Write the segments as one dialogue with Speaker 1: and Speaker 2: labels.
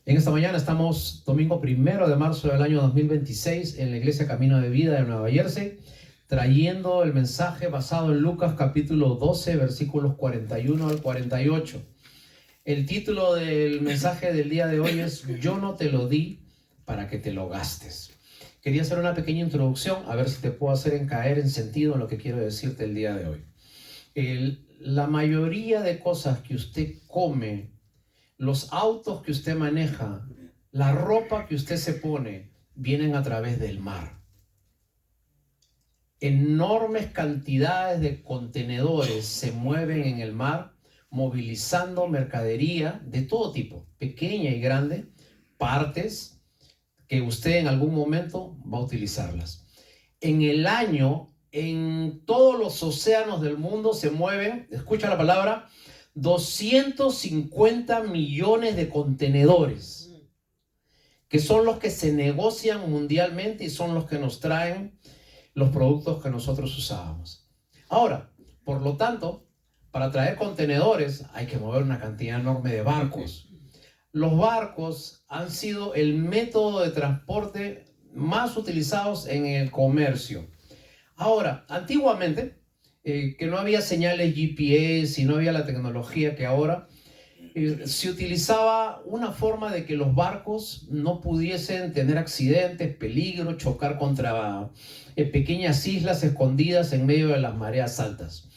Speaker 1: En esta mañana estamos domingo 1 de marzo del año 2026 en la iglesia Camino de Vida de Nueva Jersey, trayendo el mensaje basado en Lucas capítulo 12, versículos 41 al 48. El título del mensaje del día de hoy es Yo no te lo di para que te lo gastes. Quería hacer una pequeña introducción, a ver si te puedo hacer caer en sentido en lo que quiero decirte el día de hoy. La mayoría de cosas que usted come, los autos que usted maneja, la ropa que usted se pone, vienen a través del mar. Enormes cantidades de contenedores se mueven en el mar, movilizando mercadería de todo tipo, pequeña y grande, partes que usted en algún momento va a utilizarlas. En el año, en todos los océanos del mundo se mueven, escucha la palabra, 250 millones de contenedores, que son los que se negocian mundialmente y son los que nos traen los productos que nosotros usábamos. Ahora, por lo tanto, para traer contenedores hay que mover una cantidad enorme de barcos. Los barcos han sido el método de transporte más utilizados en el comercio. Ahora, antiguamente, que no había señales GPS y no había la tecnología que ahora, se utilizaba una forma de que los barcos no pudiesen tener accidentes, peligro, chocar contra pequeñas islas escondidas en medio de las mareas altas.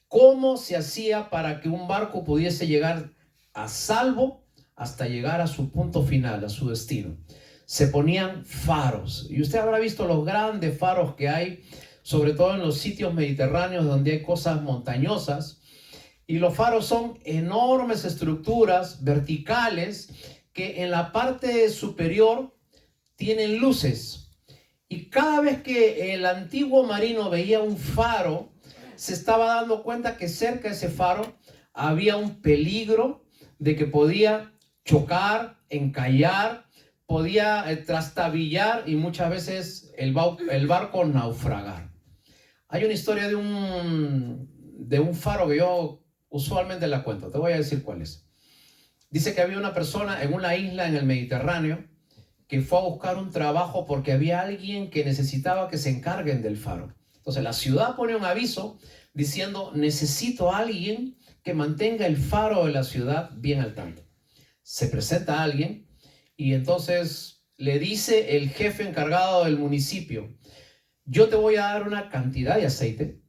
Speaker 1: ¿Cómo se hacía para que un barco pudiese llegar a salvo hasta llegar a su punto final, a su destino? Se ponían faros, y usted habrá visto los grandes faros que hay, sobre todo en los sitios mediterráneos donde hay cosas montañosas, y los faros son enormes estructuras verticales que en la parte superior tienen luces, y cada vez que el antiguo marino veía un faro, se estaba dando cuenta que cerca de ese faro había un peligro de que podía chocar, encallar, podía trastabillar y muchas veces el barco naufragar. Hay una historia de un faro que yo usualmente la cuento. Te voy a decir cuál es. Dice que había una persona en una isla en el Mediterráneo que fue a buscar un trabajo porque había alguien que necesitaba que se encarguen del faro. Entonces la ciudad pone un aviso diciendo: necesito a alguien que mantenga el faro de la ciudad bien al tanto. Se presenta a alguien y entonces le dice el jefe encargado del municipio: yo te voy a dar una cantidad de aceite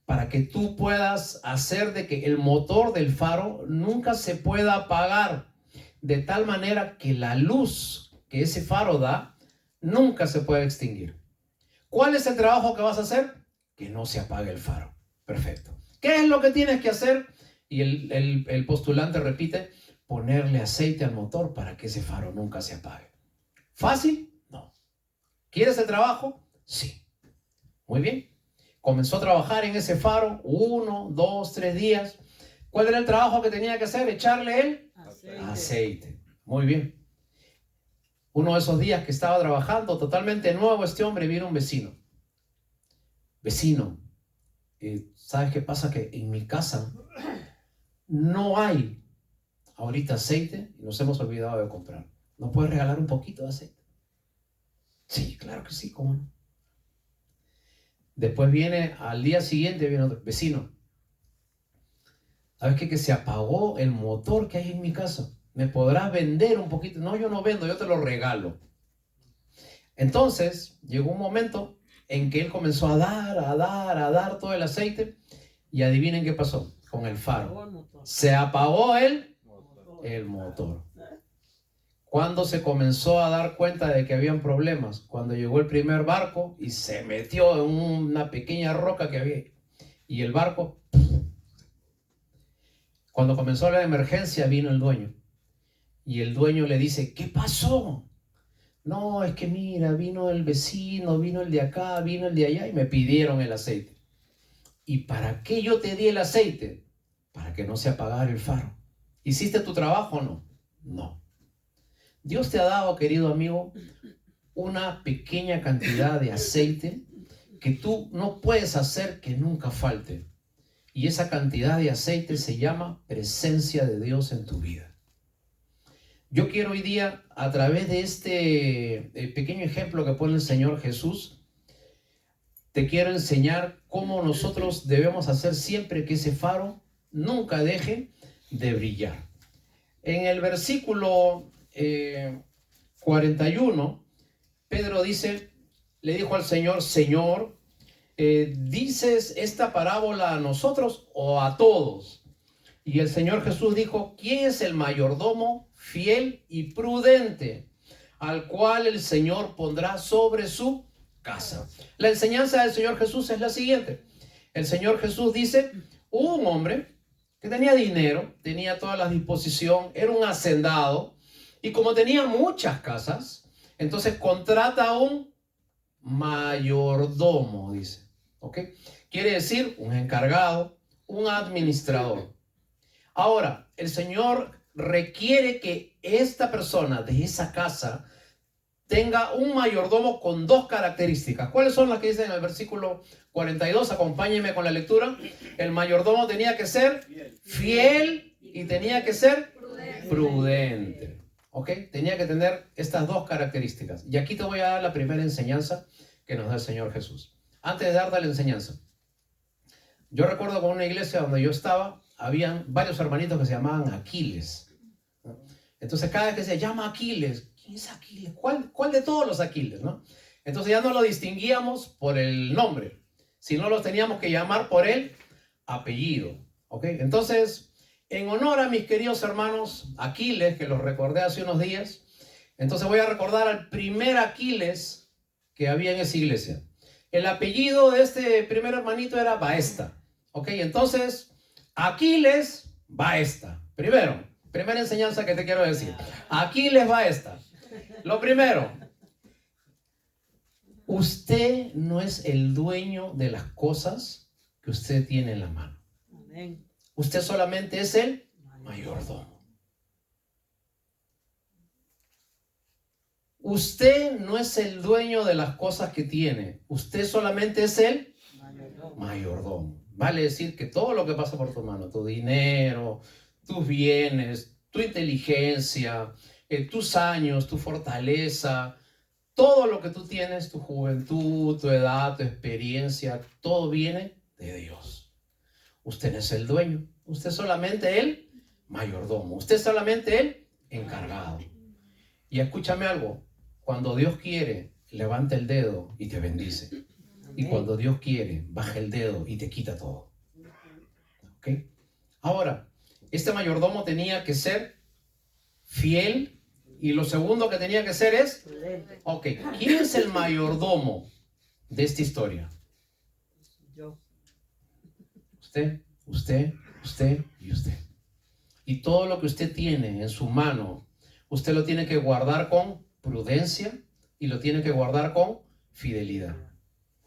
Speaker 1: para que tú puedas hacer de que el motor del faro nunca se pueda apagar, de tal manera que la luz que ese faro da nunca se pueda extinguir. ¿Cuál es el trabajo que vas a hacer? Que no se apague el faro. Perfecto. ¿Qué es lo que tienes que hacer? Y el postulante repite: ponerle aceite al motor para que ese faro nunca se apague. ¿Fácil? No. ¿Quieres el trabajo? Sí. Muy bien. Comenzó a trabajar en ese faro 1, 2, 3 días. ¿Cuál era el trabajo que tenía que hacer? Echarle el aceite. Muy bien. Uno de esos días que estaba trabajando totalmente nuevo, este hombre, vino un vecino. Vecino, ¿sabes qué pasa? Que en mi casa no hay ahorita aceite y nos hemos olvidado de comprar. ¿No puedes regalar un poquito de aceite? Sí, claro que sí, ¿cómo no? Después viene, al día siguiente, viene otro vecino. ¿Sabes qué? Que se apagó el motor que hay en mi casa. ¿Me podrás vender un poquito? No, yo no vendo, yo te lo regalo. Entonces, llegó un momento en que él comenzó a dar todo el aceite, y adivinen qué pasó con el faro. Se apagó el motor. ¿Cuándo se comenzó a dar cuenta de que habían problemas? Cuando llegó el primer barco y se metió en una pequeña roca que había. Y el barco, cuando comenzó la emergencia, vino el dueño. Y el dueño le dice: ¿qué pasó? No, es que mira, vino el vecino, vino el de acá, vino el de allá y me pidieron el aceite. ¿Y para qué yo te di el aceite? Para que no se apagara el faro. ¿Hiciste tu trabajo o no? No. Dios te ha dado, querido amigo, una pequeña cantidad de aceite que tú no puedes hacer que nunca falte. Y esa cantidad de aceite se llama presencia de Dios en tu vida. Yo quiero hoy día, a través de este pequeño ejemplo que pone el Señor Jesús, te quiero enseñar cómo nosotros debemos hacer siempre que ese faro nunca deje de brillar. En el versículo 41, Pedro le dijo al Señor, Señor, ¿dices esta parábola a nosotros o a todos? Y el Señor Jesús dijo, ¿quién es el mayordomo fiel y prudente, al cual el Señor pondrá sobre su casa? La enseñanza del Señor Jesús es la siguiente. El Señor Jesús dice, hubo un hombre que tenía dinero, tenía toda la disposición, era un hacendado, y como tenía muchas casas, entonces contrata a un mayordomo, dice. ¿Ok? Quiere decir un encargado, un administrador. Ahora, el Señor requiere que esta persona de esa casa tenga un mayordomo con dos características. ¿Cuáles son las que dicen en el versículo 42? Acompáñenme con la lectura. El mayordomo tenía que ser fiel y tenía que ser prudente. ¿Ok? Tenía que tener estas dos características. Y aquí te voy a dar la primera enseñanza que nos da el Señor Jesús. Antes de darte la enseñanza, yo recuerdo con una iglesia donde yo estaba, habían varios hermanitos que se llamaban Aquiles. Entonces cada vez que se llama Aquiles, ¿quién es Aquiles? ¿Cuál de todos los Aquiles, no? Entonces ya no lo distinguíamos por el nombre, sino los teníamos que llamar por el apellido. ¿Ok? Entonces, en honor a mis queridos hermanos Aquiles, que los recordé hace unos días, entonces voy a recordar al primer Aquiles que había en esa iglesia. El apellido de este primer hermanito era Baesta. ¿Ok? Entonces, Aquiles Baesta. Primera enseñanza que te quiero decir. Aquiles Baesta. Lo primero, usted no es el dueño de las cosas que usted tiene en la mano. Amén. Usted solamente es el mayordomo. Usted no es el dueño de las cosas que tiene. Usted solamente es el mayordomo. Vale decir que todo lo que pasa por tu mano, tu dinero, tus bienes, tu inteligencia, tus años, tu fortaleza, todo lo que tú tienes, tu juventud, tu edad, tu experiencia, todo viene de Dios. Usted no es el dueño. Usted solamente el mayordomo. Usted solamente el encargado. Y escúchame algo. Cuando Dios quiere, levanta el dedo y te bendice. Y cuando Dios quiere, baja el dedo y te quita todo. ¿Ok? Ahora, este mayordomo tenía que ser fiel. Y lo segundo que tenía que ser es... Ok, ¿quién es el mayordomo de esta historia?
Speaker 2: Yo.
Speaker 1: Usted y usted. Y todo lo que usted tiene en su mano, usted lo tiene que guardar con prudencia y lo tiene que guardar con fidelidad.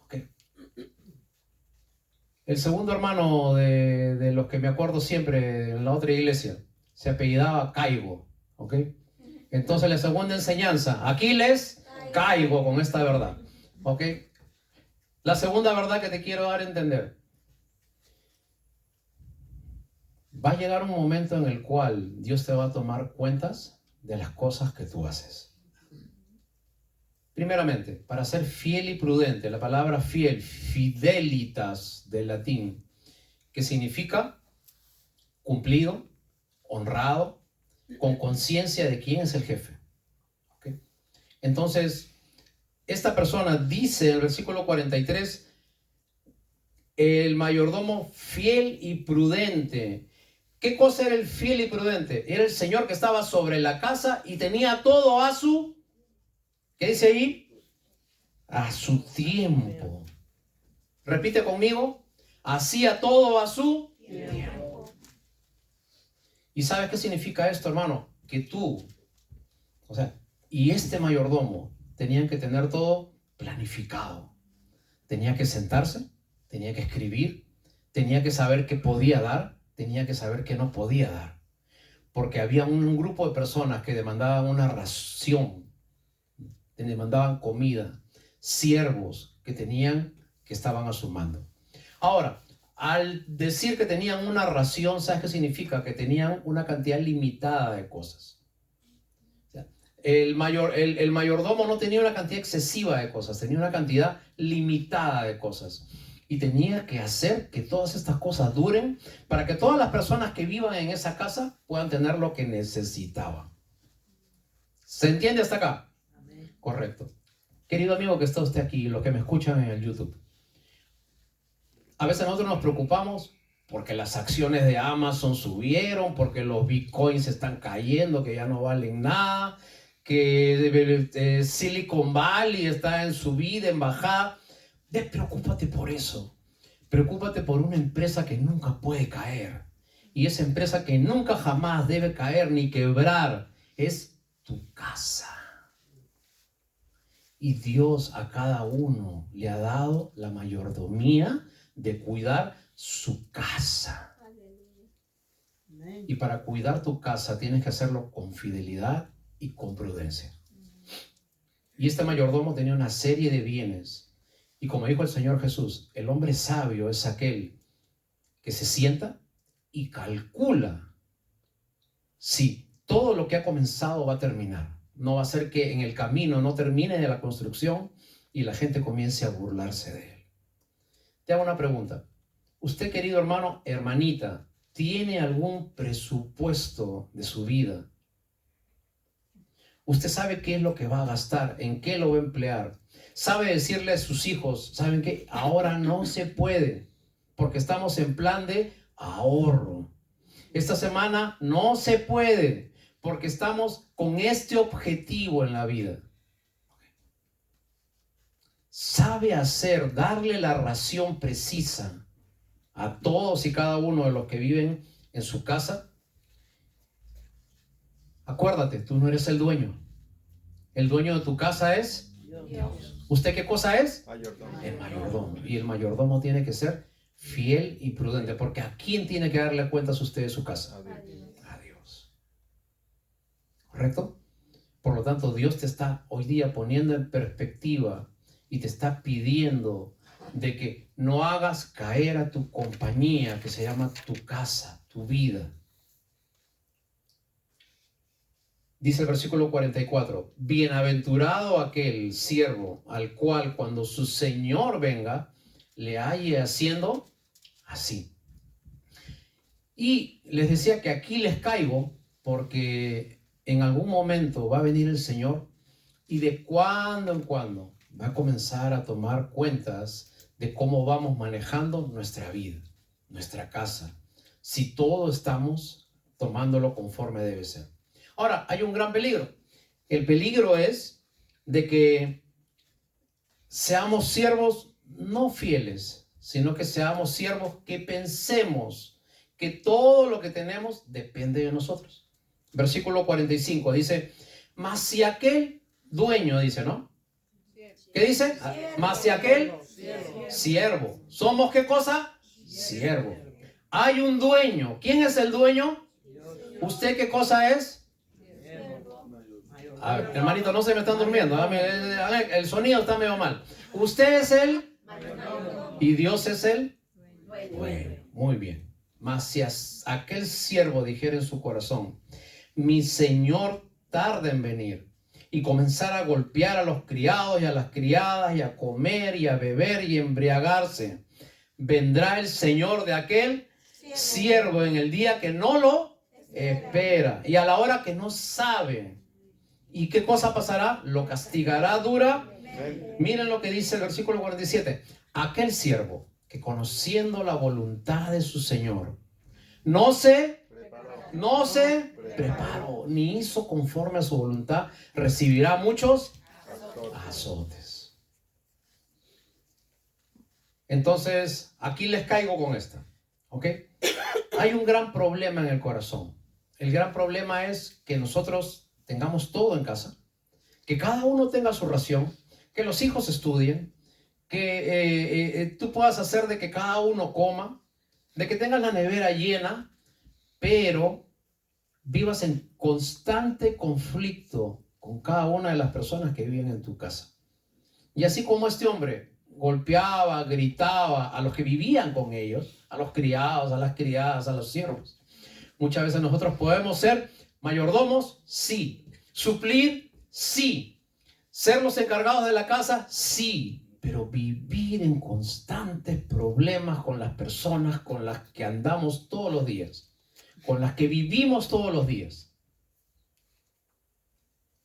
Speaker 1: Okay. El segundo hermano de los que me acuerdo siempre en la otra iglesia se apellidaba Caigo. ¿Okay? Entonces la segunda enseñanza, Aquiles, Caigo con esta verdad. ¿Okay? La segunda verdad que te quiero dar a entender. Va a llegar un momento en el cual Dios te va a tomar cuentas de las cosas que tú haces. Primeramente, para ser fiel y prudente, la palabra fiel, fidelitas del latín, que significa cumplido, honrado, con conciencia de quién es el jefe. ¿Okay? Entonces, esta persona dice en el versículo 43, el mayordomo fiel y prudente. ¿Qué cosa era el fiel y prudente? Era el señor que estaba sobre la casa y tenía todo a su... ¿Qué dice ahí? A su tiempo. Repite conmigo. Hacía todo a su tiempo. ¿Y sabes qué significa esto, hermano? Que tú, y este mayordomo tenían que tener todo planificado. Tenía que sentarse, tenía que escribir, tenía que saber qué podía dar, tenía que saber qué no podía dar. Porque había un grupo de personas que demandaban una ración, demandaban comida, siervos que estaban a su mando. Ahora, al decir que tenían una ración, ¿sabes qué significa? Que tenían una cantidad limitada de cosas. el mayordomo no tenía una cantidad excesiva de cosas, tenía una cantidad limitada de cosas. Y tenía que hacer que todas estas cosas duren para que todas las personas que vivan en esa casa puedan tener lo que necesitaban. ¿Se entiende hasta acá?
Speaker 2: Amén.
Speaker 1: Correcto. Querido amigo que está usted aquí, los que me escuchan en el YouTube. A veces nosotros nos preocupamos porque las acciones de Amazon subieron, porque los bitcoins están cayendo, que ya no valen nada, que Silicon Valley está en subida, en bajada. Despreocúpate por eso. Preocúpate por una empresa que nunca puede caer. Y esa empresa que nunca jamás debe caer ni quebrar es tu casa. Y Dios a cada uno le ha dado la mayordomía de cuidar su casa.
Speaker 2: Amén.
Speaker 1: Y para cuidar tu casa tienes que hacerlo con fidelidad y con prudencia. Y este mayordomo tenía una serie de bienes. Y como dijo el Señor Jesús, el hombre sabio es aquel que se sienta y calcula si todo lo que ha comenzado va a terminar. No va a ser que en el camino no termine de la construcción y la gente comience a burlarse de él. Te hago una pregunta. Usted, querido hermano, hermanita, ¿tiene algún presupuesto de su vida? Usted sabe qué es lo que va a gastar, en qué lo va a emplear. Sabe decirle a sus hijos, ¿saben qué? Ahora no se puede, porque estamos en plan de ahorro. Esta semana no se puede, porque estamos con este objetivo en la vida. Sabe hacer, darle la ración precisa a todos y cada uno de los que viven en su casa. Acuérdate, tú no eres el dueño. El dueño de tu casa es
Speaker 2: Dios.
Speaker 1: ¿Usted qué cosa es?
Speaker 3: Mayordomo.
Speaker 1: El mayordomo. Y el mayordomo tiene que ser fiel y prudente, porque ¿a quién tiene que darle cuentas usted de su casa? A Dios. ¿Correcto? Por lo tanto, Dios te está hoy día poniendo en perspectiva y te está pidiendo de que no hagas caer a tu compañía, que se llama tu casa, tu vida. Dice el versículo 44, bienaventurado aquel siervo al cual cuando su señor venga, le halle haciendo así. Y les decía que aquí les caigo porque en algún momento va a venir el Señor y de cuando en cuando va a comenzar a tomar cuentas de cómo vamos manejando nuestra vida, nuestra casa, si todo estamos tomándolo conforme debe ser. Ahora, hay un gran peligro. El peligro es de que seamos siervos no fieles, sino que seamos siervos que pensemos que todo lo que tenemos depende de nosotros. Versículo 45 dice, mas si aquel dueño, dice, ¿no? ¿Qué dice? Mas si aquel siervo. ¿Somos qué cosa? Siervo. Hay un dueño. ¿Quién es el dueño? ¿Usted qué cosa es? A ver, hermanito, no se me están durmiendo. El sonido está medio mal. Usted es el y Dios es el bueno. Muy bien. Mas si aquel siervo dijera en su corazón, mi señor tarda en venir, y comenzar a golpear a los criados y a las criadas, y a comer y a beber y embriagarse, vendrá el señor de aquel siervo en el día que no lo espera y a la hora que no sabe. ¿Y qué cosa pasará? Lo castigará dura. Miren lo que dice el versículo 47. Aquel siervo que conociendo la voluntad de su Señor, no se preparó, ni hizo conforme a su voluntad, recibirá muchos azotes. Entonces, aquí les caigo con esta. ¿Ok? Hay un gran problema en el corazón. El gran problema es que nosotros tengamos todo en casa, que cada uno tenga su ración, que los hijos estudien, que tú puedas hacer de que cada uno coma, de que tengas la nevera llena, pero vivas en constante conflicto con cada una de las personas que viven en tu casa. Y así como este hombre golpeaba, gritaba a los que vivían con ellos, a los criados, a las criadas, a los siervos, muchas veces nosotros podemos ser mayordomos, sí. Suplir, Sí. ¿Ser los encargados de la casa? Sí. Pero vivir en constantes problemas con las personas con las que andamos todos los días, con las que vivimos todos los días.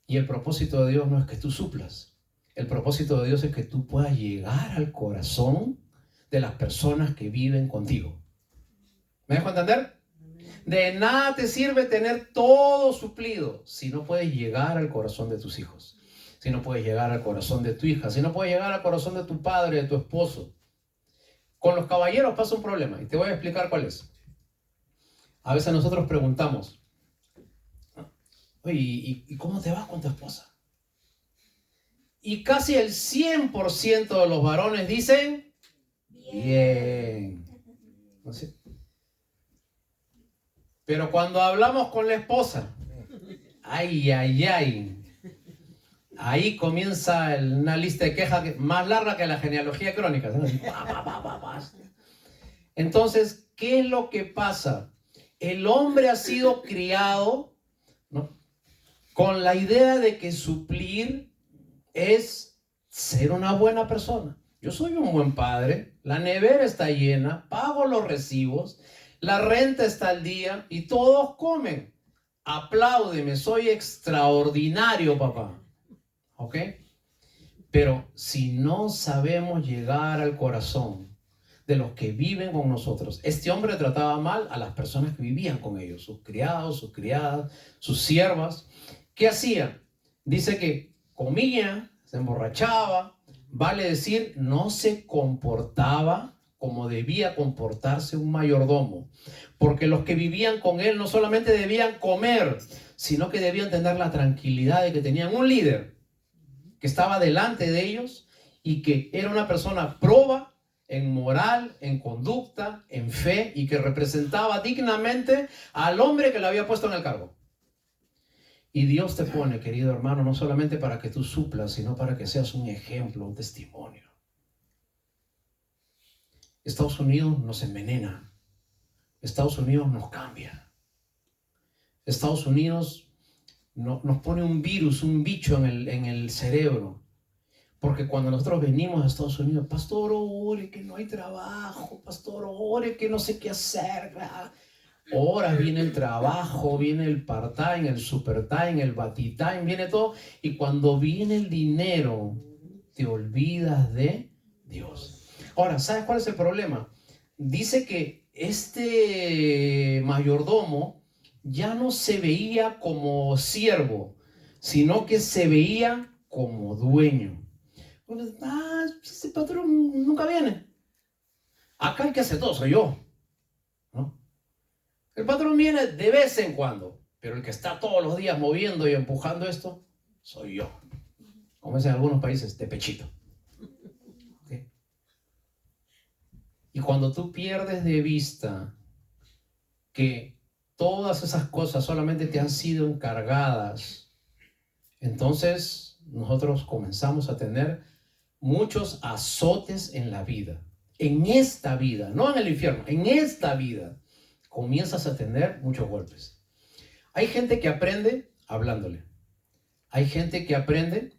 Speaker 1: Y el propósito de Dios no es que tú suplas. El propósito de Dios es que tú puedas llegar al corazón de las personas que viven contigo. ¿Me dejo entender? De nada te sirve tener todo suplido si no puedes llegar al corazón de tus hijos, si no puedes llegar al corazón de tu hija, si no puedes llegar al corazón de tu padre, de tu esposo. Con los caballeros pasa un problema y te voy a explicar cuál es. A veces nosotros preguntamos, oye, ¿y cómo te vas con tu esposa? Y casi el 100% de los varones dicen, bien. ¿No sé? Pero cuando hablamos con la esposa, ay, ay, ay, ahí comienza una lista de quejas más larga que la genealogía crónica. Entonces, ¿qué es lo que pasa? El hombre ha sido criado, ¿no?, con la idea de que suplir es ser una buena persona. Yo soy un buen padre, la nevera está llena, pago los recibos, la renta está al día y todos comen. Apláudeme, soy extraordinario, papá. ¿Ok? Pero si no sabemos llegar al corazón de los que viven con nosotros, este hombre trataba mal a las personas que vivían con ellos, sus criados, sus criadas, sus siervas. ¿Qué hacía? Dice que comía, se emborrachaba, vale decir, no se comportaba como debía comportarse un mayordomo, porque los que vivían con él no solamente debían comer, sino que debían tener la tranquilidad de que tenían un líder que estaba delante de ellos y que era una persona proba en moral, en conducta, en fe, y que representaba dignamente al hombre que le había puesto en el cargo. Y Dios te pone, querido hermano, no solamente para que tú suplas, sino para que seas un ejemplo, un testimonio. Estados Unidos nos envenena. Estados Unidos nos cambia. Estados Unidos nos pone un virus, un bicho en el cerebro. Porque cuando nosotros venimos a Estados Unidos, pastor, ore que no hay trabajo, pastor, ore que no sé qué hacer. Ahora viene el trabajo, viene el part-time, el super-time, el bati-time, viene todo. Y cuando viene el dinero, te olvidas de Dios. Ahora, ¿sabes cuál es el problema? Dice que este mayordomo ya no se veía como siervo, sino que se veía como dueño. Ese patrón nunca viene. Acá el que hace todo soy yo, ¿no? El patrón viene de vez en cuando, pero el que está todos los días moviendo y empujando esto, soy yo. Como es en algunos países, de pechito. ¿Okay? Y cuando tú pierdes de vista que todas esas cosas solamente te han sido encargadas, entonces nosotros comenzamos a tener muchos azotes en la vida. En esta vida, no en el infierno, en esta vida comienzas a tener muchos golpes. Hay gente que aprende hablándole. Hay gente que aprende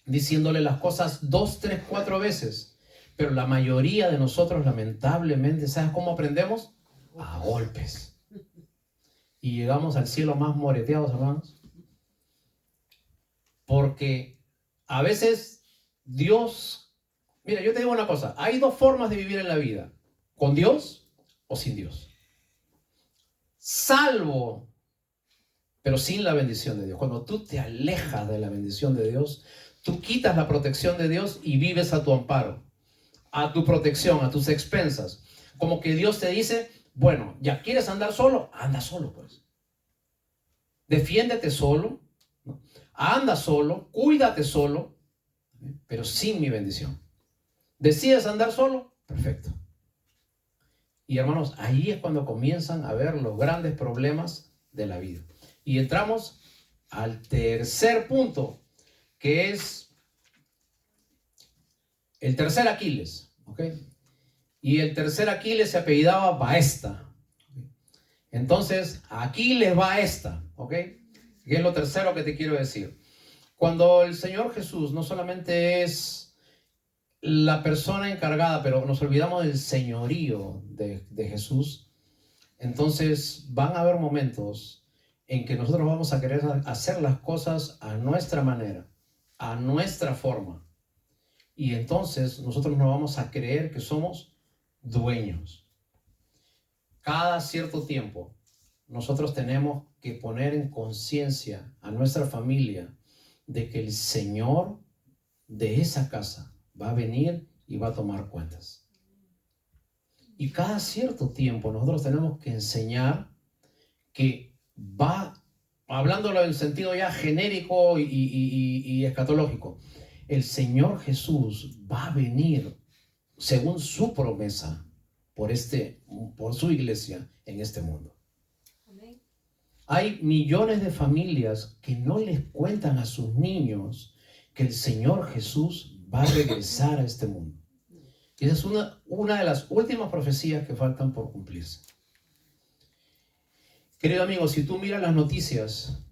Speaker 1: diciéndole las cosas 2, 3, 4 veces. Pero la mayoría de nosotros, lamentablemente, ¿sabes cómo aprendemos? A golpes. Y llegamos al cielo más moreteados, hermanos. Porque a veces Dios... Mira, yo te digo una cosa. Hay dos formas de vivir en la vida. Con Dios o sin Dios. Salvo, pero sin la bendición de Dios. Cuando tú te alejas de la bendición de Dios, tú quitas la protección de Dios y vives a tu amparo, a tu protección, a tus expensas. Como que Dios te dice, bueno, ¿ya quieres andar solo? Anda solo, pues. Defiéndete solo, ¿no? Anda solo, cuídate solo, pero sin mi bendición. ¿Decides andar solo? Perfecto. Y hermanos, ahí es cuando comienzan a ver los grandes problemas de la vida. Y entramos al tercer punto, que es el tercer Aquiles. ¿Okay? Y el tercer Aquiles se apellidaba Baesta. Entonces, Aquiles Baesta. ¿Okay? Que es lo tercero que te quiero decir. Cuando el Señor Jesús no solamente es la persona encargada, pero nos olvidamos del señorío de Jesús, entonces van a haber momentos en que nosotros vamos a querer hacer las cosas a nuestra manera, a nuestra forma. Y entonces nosotros no vamos a creer que somos dueños. Cada cierto tiempo nosotros tenemos que poner en conciencia a nuestra familia de que el Señor de esa casa va a venir y va a tomar cuentas. Y cada cierto tiempo nosotros tenemos que enseñar que va, hablándolo en sentido ya genérico y escatológico, el Señor Jesús va a venir según su promesa por su iglesia en este mundo.
Speaker 2: Amén.
Speaker 1: Hay millones de familias que no les cuentan a sus niños que el Señor Jesús va a regresar a este mundo. Y esa es una de las últimas profecías que faltan por cumplirse. Querido amigo, si tú miras las noticias,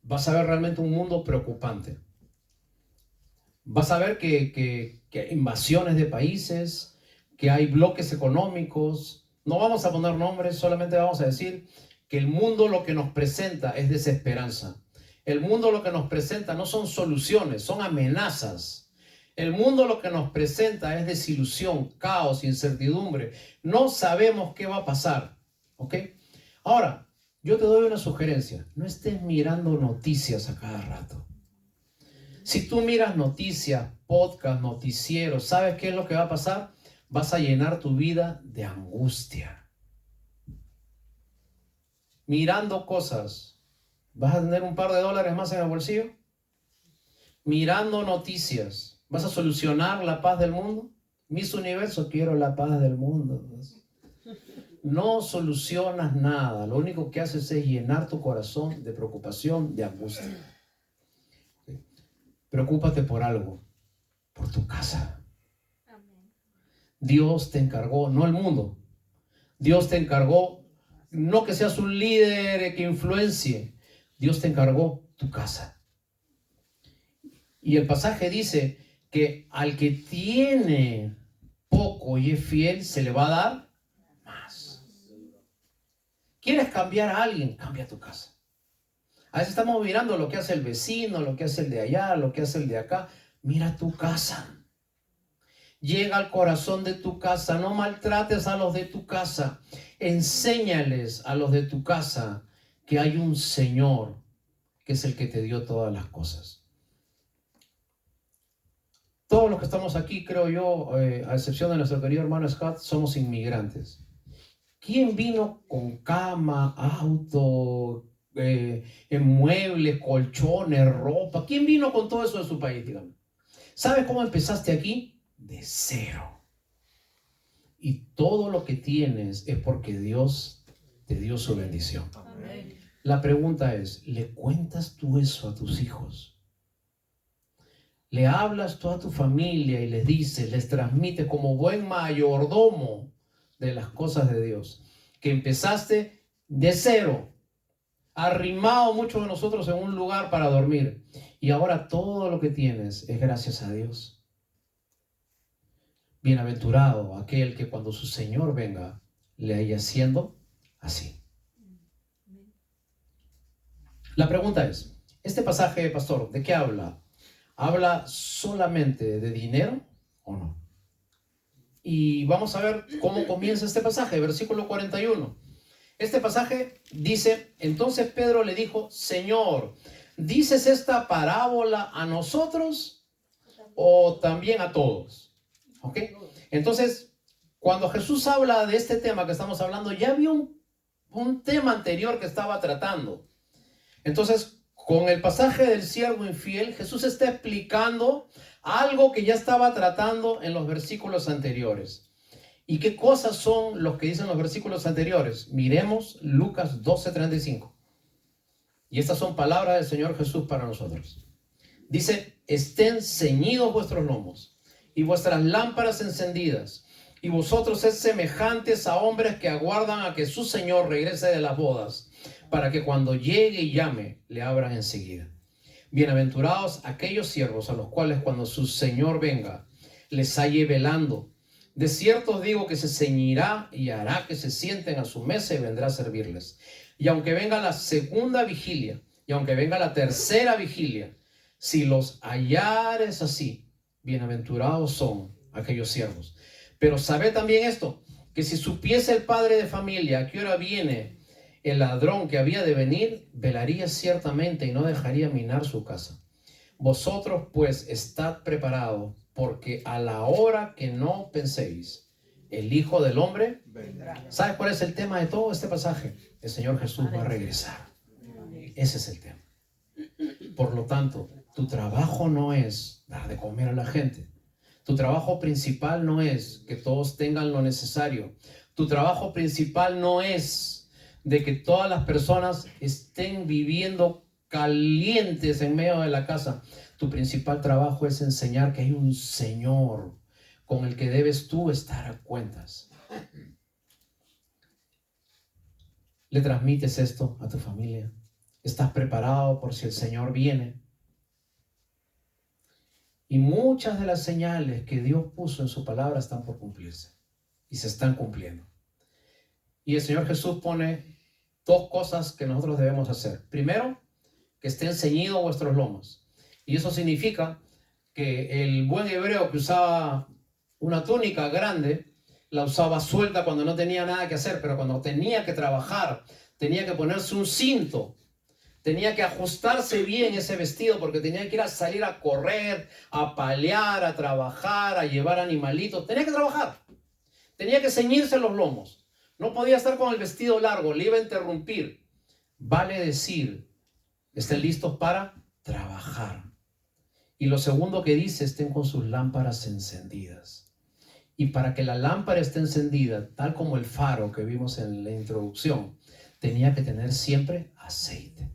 Speaker 1: vas a ver realmente un mundo preocupante. Vas a ver que hay invasiones de países, que hay bloques económicos. No vamos a poner nombres, solamente vamos a decir que el mundo lo que nos presenta es desesperanza. El mundo lo que nos presenta no son soluciones, son amenazas. El mundo lo que nos presenta es desilusión, caos, incertidumbre. No sabemos qué va a pasar. ¿Ok? Ahora, yo te doy una sugerencia. No estés mirando noticias a cada rato. Si tú miras noticias, podcast, noticieros, ¿sabes qué es lo que va a pasar? Vas a llenar tu vida de angustia. Mirando cosas, ¿vas a tener un par de dólares más en el bolsillo? Mirando noticias, ¿vas a solucionar la paz del mundo? Miss Universo, quiero la paz del mundo. No solucionas nada. Lo único que haces es llenar tu corazón de preocupación, de angustia. Preocúpate por algo, por tu casa.
Speaker 2: Amén.
Speaker 1: Dios te encargó, no el mundo. Dios te encargó, no que seas un líder que influencie. Dios te encargó tu casa. Y el pasaje dice que al que tiene poco y es fiel, se le va a dar más. ¿Quieres cambiar a alguien? Cambia tu casa. A veces estamos mirando lo que hace el vecino, lo que hace el de allá, lo que hace el de acá. Mira tu casa. Llega al corazón de tu casa. No maltrates a los de tu casa. Enséñales a los de tu casa que hay un Señor que es el que te dio todas las cosas. Todos los que estamos aquí, creo yo, a excepción de nuestro querido hermano Scott, somos inmigrantes. ¿Quién vino con cama, auto, muebles, colchones, ropa? ¿Quién vino con todo eso de su país, dígame? ¿Sabes cómo empezaste aquí? De cero. Y todo lo que tienes es porque Dios te dio su bendición.
Speaker 2: Amén.
Speaker 1: La pregunta es, ¿le cuentas tú eso a tus hijos? ¿Le hablas tú a tu familia y les dices, les transmites como buen mayordomo de las cosas de Dios, que empezaste de cero, arrimado muchos de nosotros en un lugar para dormir, y ahora todo lo que tienes es gracias a Dios? Bienaventurado aquel que cuando su Señor venga le haya siendo así. La pregunta es, este pasaje, pastor, ¿de qué habla? ¿Habla solamente de dinero o no? Y vamos a ver cómo comienza este pasaje, versículo 41. Este pasaje dice, entonces Pedro le dijo, Señor, ¿dices esta parábola a nosotros o también a todos? ¿Ok? Entonces, cuando Jesús habla de este tema que estamos hablando, ya había un tema anterior que estaba tratando. Entonces, con el pasaje del siervo infiel, Jesús está explicando algo que ya estaba tratando en los versículos anteriores. ¿Y qué cosas son los que dicen los versículos anteriores? Miremos Lucas 12:35. Y estas son palabras del Señor Jesús para nosotros. Dice, estén ceñidos vuestros lomos y vuestras lámparas encendidas. Y vosotros sed semejantes a hombres que aguardan a que su Señor regrese de las bodas, para que cuando llegue y llame, le abran enseguida. Bienaventurados aquellos siervos a los cuales cuando su Señor venga, les halle velando. De cierto os digo que se ceñirá y hará que se sienten a su mesa y vendrá a servirles. Y aunque venga la segunda vigilia, y aunque venga la tercera vigilia, si los hallares así, bienaventurados son aquellos siervos. Pero sabed también esto, que si supiese el padre de familia a qué hora viene el ladrón que había de venir, velaría ciertamente y no dejaría minar su casa. Vosotros pues estad preparados, porque a la hora que no penséis, el Hijo del Hombre vendrá. ¿Sabes cuál es el tema de todo este pasaje? El Señor Jesús va a regresar. Ese es el tema. Por lo tanto, tu trabajo no es dar de comer a la gente. Tu trabajo principal no es que todos tengan lo necesario. Tu trabajo principal no es de que todas las personas estén viviendo calientes en medio de la casa. Tu principal trabajo es enseñar que hay un Señor con el que debes tú estar a cuentas. ¿Le transmites esto a tu familia? ¿Estás preparado por si el Señor viene? Y muchas de las señales que Dios puso en su palabra están por cumplirse y se están cumpliendo. Y el Señor Jesús pone dos cosas que nosotros debemos hacer. Primero, que estén ceñidos vuestros lomos. Y eso significa que el buen hebreo que usaba una túnica grande, la usaba suelta cuando no tenía nada que hacer, pero cuando tenía que trabajar, tenía que ponerse un cinto, tenía que ajustarse bien ese vestido porque tenía que ir a salir a correr, a palear, a trabajar, a llevar animalitos. Tenía que trabajar, tenía que ceñirse los lomos. No podía estar con el vestido largo, le iba a interrumpir. Vale decir, estén listos para trabajar. Y lo segundo que dice, estén con sus lámparas encendidas. Y para que la lámpara esté encendida, tal como el faro que vimos en la introducción, tenía que tener siempre aceite.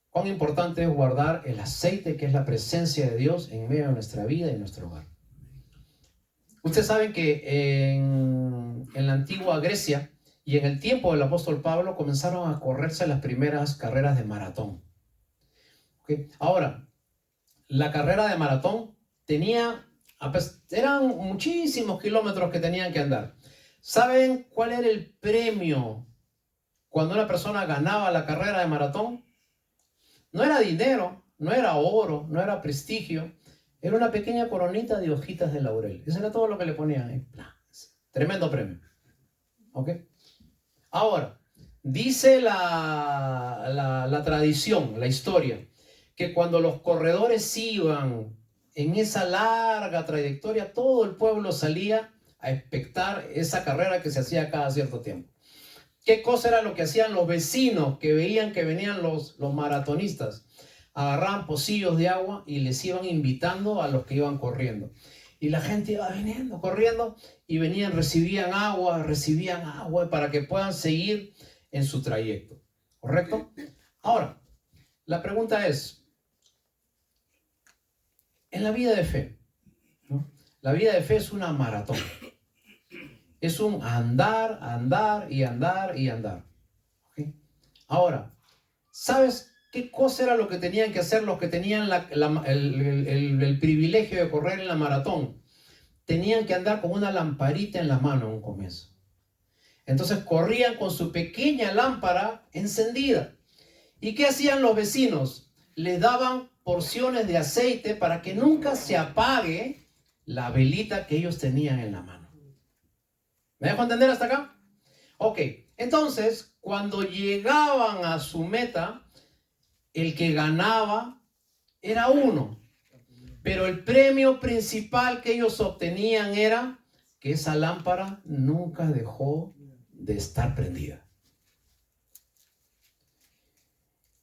Speaker 1: Cuán importante es guardar el aceite, que es la presencia de Dios en medio de nuestra vida y en nuestro hogar. Ustedes saben que en la antigua Grecia y en el tiempo del apóstol Pablo comenzaron a correrse las primeras carreras de maratón. ¿Okay? Ahora, la carrera de maratón eran muchísimos kilómetros que tenían que andar. ¿Saben cuál era el premio cuando una persona ganaba la carrera de maratón? No era dinero, no era oro, no era prestigio. Era una pequeña coronita de hojitas de laurel. Eso era todo lo que le ponían. Tremendo premio. ¿Ok? Ahora, dice la tradición, la historia, que cuando los corredores iban en esa larga trayectoria, todo el pueblo salía a expectar esa carrera que se hacía cada cierto tiempo. ¿Qué cosa era lo que hacían los vecinos que veían que venían los maratonistas? Agarraban pocillos de agua y les iban invitando a los que iban corriendo. Y la gente iba viniendo, corriendo, y venían, recibían agua para que puedan seguir en su trayecto. ¿Correcto? Ahora, la pregunta es, en la vida de fe, ¿no? La vida de fe es una maratón. Es un andar, andar y andar y andar. ¿Okay? Ahora, ¿sabes qué cosa era lo que tenían que hacer los que tenían el privilegio de correr en la maratón? Tenían que andar con una lamparita en la mano en un comienzo. Entonces corrían con su pequeña lámpara encendida. ¿Y qué hacían los vecinos? Les daban porciones de aceite para que nunca se apague la velita que ellos tenían en la mano. ¿Me dejo entender hasta acá? Ok, entonces cuando llegaban a su meta, el que ganaba era uno. Pero el premio principal que ellos obtenían era que esa lámpara nunca dejó de estar prendida.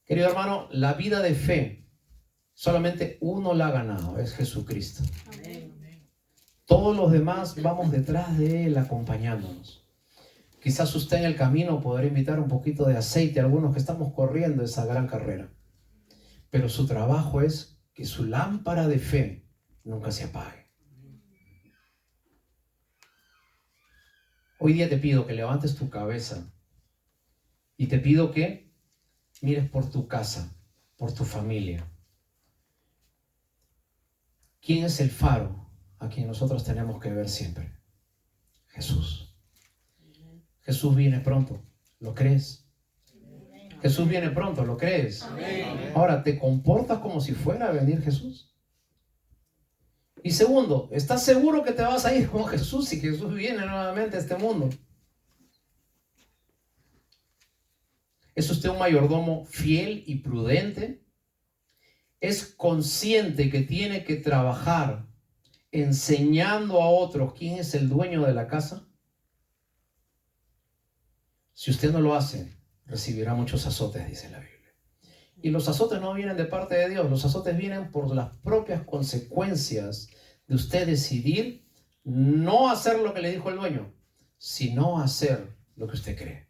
Speaker 1: Querido hermano, la vida de fe, solamente uno la ha ganado, es Jesucristo. Amén. Todos los demás vamos detrás de Él acompañándonos. Quizás usted en el camino podrá invitar un poquito de aceite a algunos que estamos corriendo esa gran carrera. Pero su trabajo es que su lámpara de fe nunca se apague. Hoy día te pido que levantes tu cabeza y te pido que mires por tu casa, por tu familia. ¿Quién es el faro a quien nosotros tenemos que ver siempre? Jesús. Jesús viene pronto. ¿Lo crees? Jesús viene pronto. ¿Lo crees? Ahora, ¿te comportas como si fuera a venir Jesús? Y segundo, ¿estás seguro que te vas a ir con Jesús si Jesús viene nuevamente a este mundo? ¿Es usted un mayordomo fiel y prudente? ¿Es consciente que tiene que trabajar enseñando a otros quién es el dueño de la casa? Si usted no lo hace, recibirá muchos azotes, dice la Biblia. Y los azotes no vienen de parte de Dios, los azotes vienen por las propias consecuencias de usted decidir no hacer lo que le dijo el dueño, sino hacer lo que usted cree.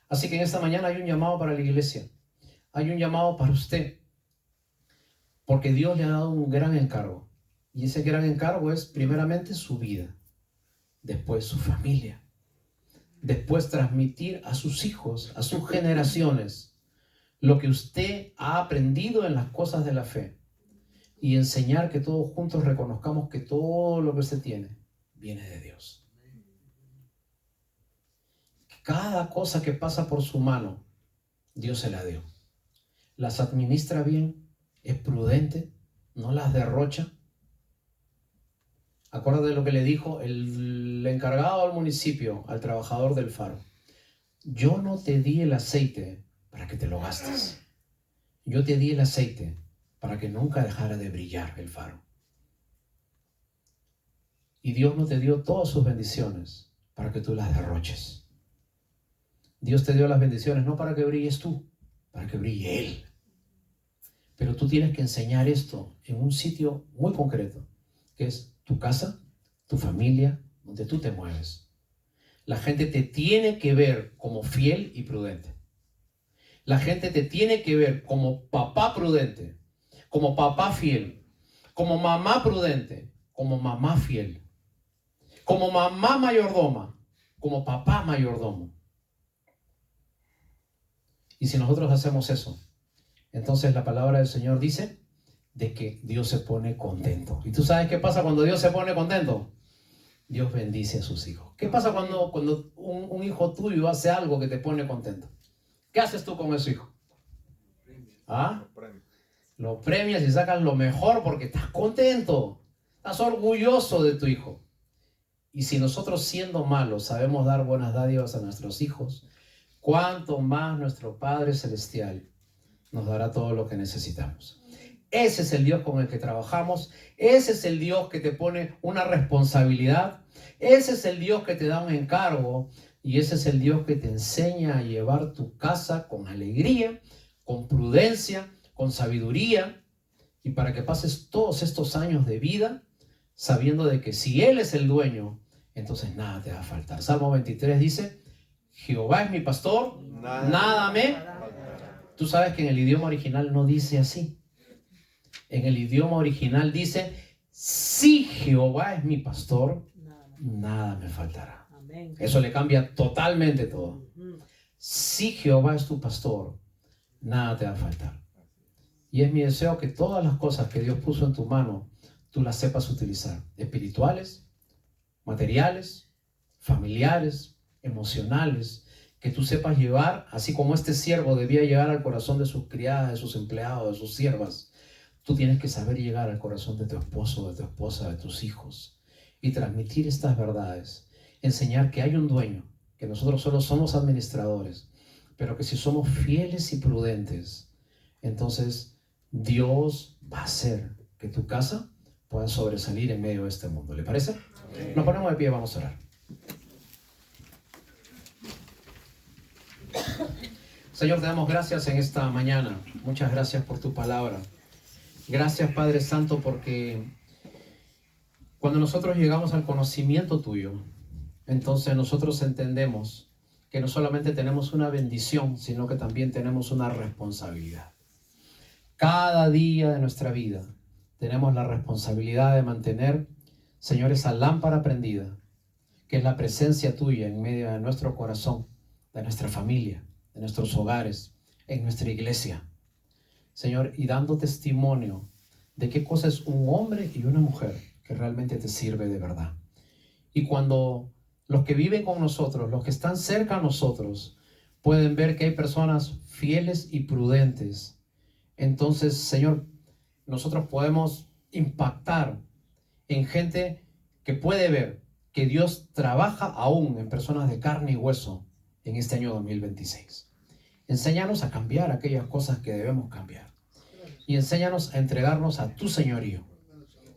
Speaker 1: Así que en esta mañana hay un llamado para la iglesia, hay un llamado para usted, porque Dios le ha dado un gran encargo. Y ese gran encargo es primeramente su vida, después su familia, después transmitir a sus hijos, a sus generaciones, lo que usted ha aprendido en las cosas de la fe y enseñar que todos juntos reconozcamos que todo lo que usted tiene viene de Dios. Cada cosa que pasa por su mano, Dios se la dio. Las administra bien, es prudente, no las derrocha. Acuérdate de lo que le dijo el encargado al municipio, al trabajador del faro. Yo no te di el aceite para que te lo gastes. Yo te di el aceite para que nunca dejara de brillar el faro. Y Dios no te dio todas sus bendiciones para que tú las derroches. Dios te dio las bendiciones no para que brilles tú, para que brille Él. Pero tú tienes que enseñar esto en un sitio muy concreto, que es tu casa, tu familia, donde tú te mueves. La gente te tiene que ver como fiel y prudente. La gente te tiene que ver como papá prudente, como papá fiel, como mamá prudente, como mamá fiel, como mamá mayordoma, como papá mayordomo. Y si nosotros hacemos eso, entonces la palabra del Señor dice de que Dios se pone contento. ¿Y tú sabes qué pasa cuando Dios se pone contento? Dios bendice a sus hijos. ¿Qué pasa cuando un hijo tuyo hace algo que te pone contento? ¿Qué haces tú con ese hijo? ¿Ah? Lo premias y sacas lo mejor porque estás contento. Estás orgulloso de tu hijo. Y si nosotros siendo malos sabemos dar buenas dádivas a nuestros hijos, cuánto más nuestro Padre Celestial nos dará todo lo que necesitamos. Ese es el Dios con el que trabajamos. Ese es el Dios que te pone una responsabilidad. Ese es el Dios que te da un encargo. Y ese es el Dios que te enseña a llevar tu casa con alegría, con prudencia, con sabiduría. Y para que pases todos estos años de vida sabiendo de que si Él es el dueño, entonces nada te va a faltar. Salmo 23 dice: Jehová es mi pastor, nada me... Tú sabes que en el idioma original no dice así. En el idioma original dice: si Jehová es mi pastor, nada me faltará. Eso le cambia totalmente todo. Si Jehová es tu pastor, nada te va a faltar. Y es mi deseo que todas las cosas que Dios puso en tu mano, tú las sepas utilizar. Espirituales, materiales, familiares, emocionales, que tú sepas llevar, así como este siervo debía llegar al corazón de sus criadas, de sus empleados, de sus siervas. Tú tienes que saber llegar al corazón de tu esposo, de tu esposa, de tus hijos y transmitir estas verdades. Enseñar que hay un dueño, que nosotros solo somos administradores, pero que si somos fieles y prudentes, entonces Dios va a hacer que tu casa pueda sobresalir en medio de este mundo. ¿Le parece? Amén. Nos ponemos de pie, vamos a orar. Señor, te damos gracias en esta mañana. Muchas gracias por tu palabra. Gracias, Padre Santo, porque cuando nosotros llegamos al conocimiento tuyo, entonces nosotros entendemos que no solamente tenemos una bendición, sino que también tenemos una responsabilidad. Cada día de nuestra vida tenemos la responsabilidad de mantener, Señor, esa lámpara prendida, que es la presencia tuya en medio de nuestro corazón, de nuestra familia, de nuestros hogares, en nuestra iglesia, Señor, y dando testimonio de qué cosa es un hombre y una mujer que realmente te sirve de verdad. Y cuando los que viven con nosotros, los que están cerca a nosotros, pueden ver que hay personas fieles y prudentes, entonces, Señor, nosotros podemos impactar en gente que puede ver que Dios trabaja aún en personas de carne y hueso en este año 2026. Enséñanos a cambiar aquellas cosas que debemos cambiar. Y enséñanos a entregarnos a tu señorío,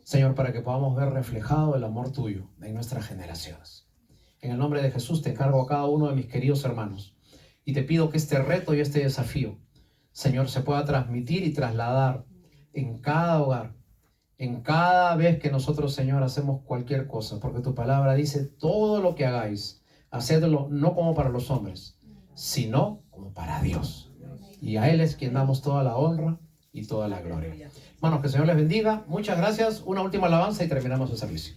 Speaker 1: Señor, para que podamos ver reflejado el amor tuyo en nuestras generaciones. En el nombre de Jesús te encargo a cada uno de mis queridos hermanos y te pido que este reto y este desafío, Señor, se pueda transmitir y trasladar en cada hogar, en cada vez que nosotros, Señor, hacemos cualquier cosa, porque tu palabra dice: todo lo que hagáis, hacedlo no como para los hombres, sino como para Dios. Y a Él es quien damos toda la honra y toda la gloria. Hermanos, que el Señor les bendiga. Muchas gracias. Una última alabanza y terminamos el servicio.